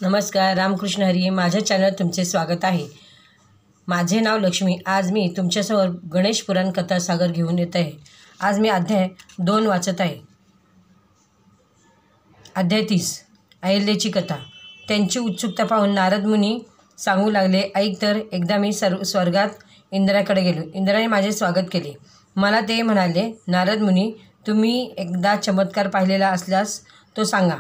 नमस्कार, रामकृष्ण हरी. माझ्या चॅनल तुमचे स्वागत आहे. माझे नाव लक्ष्मी. आज मी तुमच्यासमोर गणेश पुराण कथा सागर घेऊन येत आहे. आज मी अध्याय 2 वाचत आहे. अध्याय 30. अहिल्याची कथा. त्यांची उत्सुकता पाहून नारद मुनी सांगू लागले, ऐक तर, एकदा मी स्वर्गात इंद्राकडे गेलो. इंद्राने माझे स्वागत केले. मला ते म्हणाले, नारद मुनी, तुम्ही एकदा चमत्कार पाहिलेला असल्यास तो सांगा.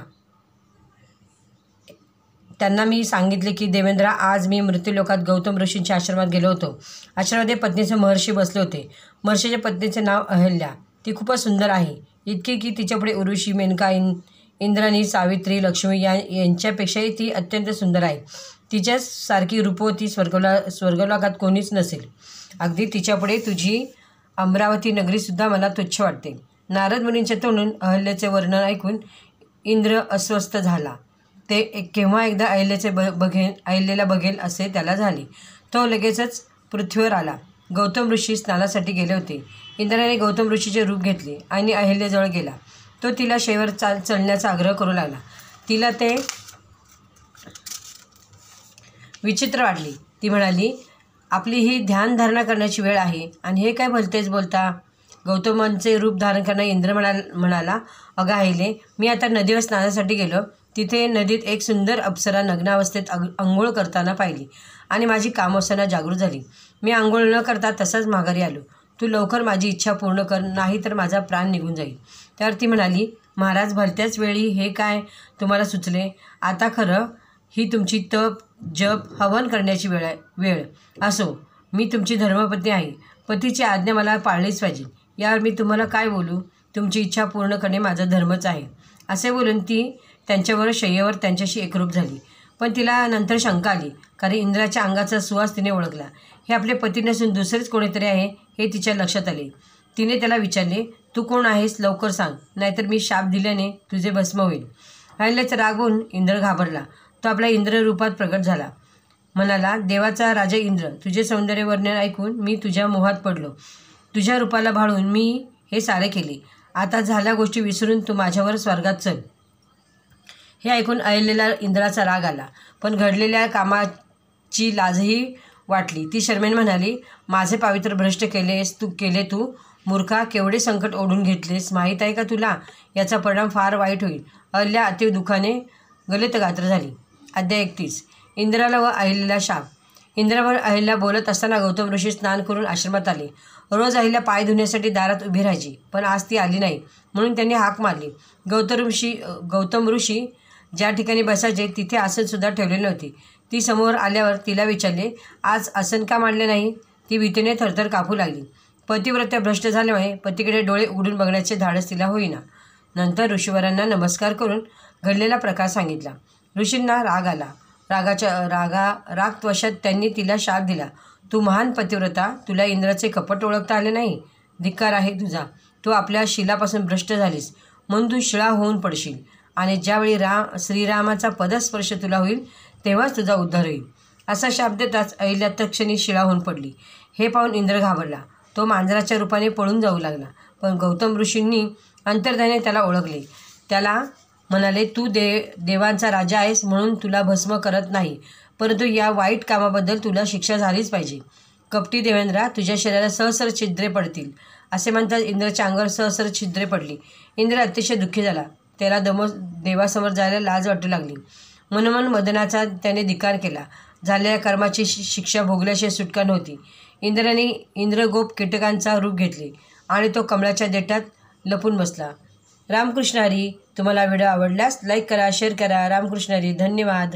त्यांना मी सांगितले की देवेंद्रा, आज मी मृत्यूलोकात गौतम ऋषींच्या आश्रमात गेलो होतो. आश्रमामध्ये पत्नीचे महर्षी बसले होते. महर्षीच्या पत्नीचे नाव अहिल्या. ती खूपच सुंदर आहे, इतकी की तिच्यापुढे उर्वशी, मेनका, इंद्राणी, सावित्री, लक्ष्मी यांच्यापेक्षाही ती अत्यंत सुंदर आहे. तिच्यासारखी रूपवती स्वर्गलोकात कोणीच नसेल. अगदी तिच्यापुढे तुझी अमरावती नगरीसुद्धा मला तुच्छ वाटते. नारद मुनींच्या तोंडून अहिल्याचे वर्णन ऐकून इंद्र अस्वस्थ झाला. ते केव्हा एकदा अहिल्याला बघेल असे त्याला झाले. तो लगेचच पृथ्वीवर आला. गौतम ऋषी स्नानासाठी गेले होते. इंद्राने गौतम ऋषीचे रूप घेतले आणि अहिल्याजवळ गेला. तो तिला शैवर चढण्याचा आग्रह करू लागला. तिला ते विचित्र वाटले. ती म्हणाली, आपली ही ध्यानधारणा करण्याची वेळ आहे आणि हे काय भलतेच बोलता. गौतमांचे रूप धारण करणारा इंद्र म्हणाला, अगं अहिले, मी आता नदीवर स्नानासाठी गेलो. तिथे नदीत एक सुंदर अप्सरा नग्नावस्थेत आंघोळ करताना पाहिली आणि माझी कामवासना जागृत झाली. मी आंघोळ न करता तसाच माघारी आलो. तू लवकर माझी इच्छा पूर्ण कर, नाही तर माझा प्राण निघून जाईल. त्यावर ती म्हणाली, महाराज, भलत्याच वेळी हे काय तुम्हाला सुचले? आता खरं ही तुमची तप, जप, हवन करण्याची वेळ असो. मी तुमची धर्मपत्नी आहे. पतीची आज्ञा मला पाळलीच पाहिजे. यावर मी तुम्हाला काय बोलू? तुमची इच्छा पूर्ण करणे माझा धर्मच आहे. असे बोलून ती त्यांच्याबरोबर शय्येवर त्यांच्याशी एकरूप झाली. पण तिला नंतर शंका आली, कारण इंद्राच्या अंगाचा सुवास तिने ओळखला. हे आपले पती नसून दुसरेच कोणीतरी आहे हे तिच्या लक्षात आले. तिने त्याला विचारले, तू कोण आहेस? लवकर सांग, नाहीतर मी शाप दिल्याने तुझे भस्म होईल. अहिल्याचा रागवून इंद्र घाबरला. तो आपल्या इंद्ररूपात प्रगट झाला. म्हणाला, देवाचा राजा इंद्र, तुझे सौंदर्य वर्णन ऐकून मी तुझ्या मोहात पडलो. तुझ्या रूपाला भाळून मी हे सारे केले. आता झाल्या गोष्टी विसरून तू माझ्यावर स्वर्गात चल. हे ऐकून अहिल्याला इंद्राचा राग आला, पण घडलेल्या कामाची लाजही वाटली. ती शरमेने म्हणाली, माझे पावित्र्य भ्रष्ट केले तू मूर्खा. केवढे संकट ओढून घेतलेस, माहीत आहे का तुला? याचा परिणाम फार वाईट होईल. अहिल्या अति दुःखाने गलितगात्र झाली. अध्याय 31. इंद्राला व अहिल्याला शाप. इंद्रावर अहिल्या बोलत असताना गौतम ऋषी स्नान करून आश्रमात आले. रोज अहिल्या पाय धुण्यासाठी दारात उभी राहायची, पण आज ती आली नाही म्हणून त्यांनी हाक मारली. गौतम ऋषी ज्या ठिकाणी बसायचे तिथे आसनसुद्धा ठेवलेले नव्हते. ती समोर आल्यावर तिला विचारले, आज आसन का मांडले नाही? ती भीतीने थरथर कापू लागली. पतिव्रत्या भ्रष्ट झाल्यामुळे पतीकडे डोळे उघडून बघण्याचे धाडस तिला होईना. नंतर ऋषीवरांना नमस्कार करून घडलेला प्रकार सांगितला. ऋषींना राग आला. रागत्वशात त्यांनी तिला शाप दिला. तू महान पतिव्रता, तुला इंद्राचे कपट ओळखता आले नाही. धिक्कार आहे तुझा. तू आपल्या शिलापासून भ्रष्ट झालीस म्हणून तू शिळा होऊन पडशील आणि ज्यावेळी श्रीरामाचा पदस्पर्श तुला होईल तेव्हाच तुझा उद्धार होईल. असा शाप देताच अहिल्या तत्क्षणी शिळा होऊन पडली. हे पाहून इंद्र घाबरला. तो मांजराच्या रूपाने पळून जाऊ लागला. पण गौतम ऋषींनी अंतर्ध्याने त्याला ओळखले. त्याला म्हणाले, तू देवांचा राजा आहेस म्हणून तुला भस्म करत नाही, परंतु या वाईट कामाबद्दल तुला शिक्षा झालीच पाहिजे. कपटी देवेंद्रा, तुझ्या शरीराला सहस्र छिद्रे पडतील. असे म्हणतात इंद्राच्या अंगावर सहस्र छिद्रे पडली. इंद्र अतिशय दुःखी झाला. त्याला देवासमोर जायला लाज वाटू लागली. मनोमन मदनाचा त्याने धिक्कार केला. झालेल्या कर्माची शिक्षा भोगल्याशिवाय सुटका नव्हती. इंद्राने इंद्रगोप कीटकांचा रूप घेतले आणि तो कमळाच्या देठात लपून बसला. रामकृष्ण हरी. तुम्हाला व्हिडिओ आवडल्यास लाईक करा, शेअर करा. रामकृष्ण हरी. धन्यवाद.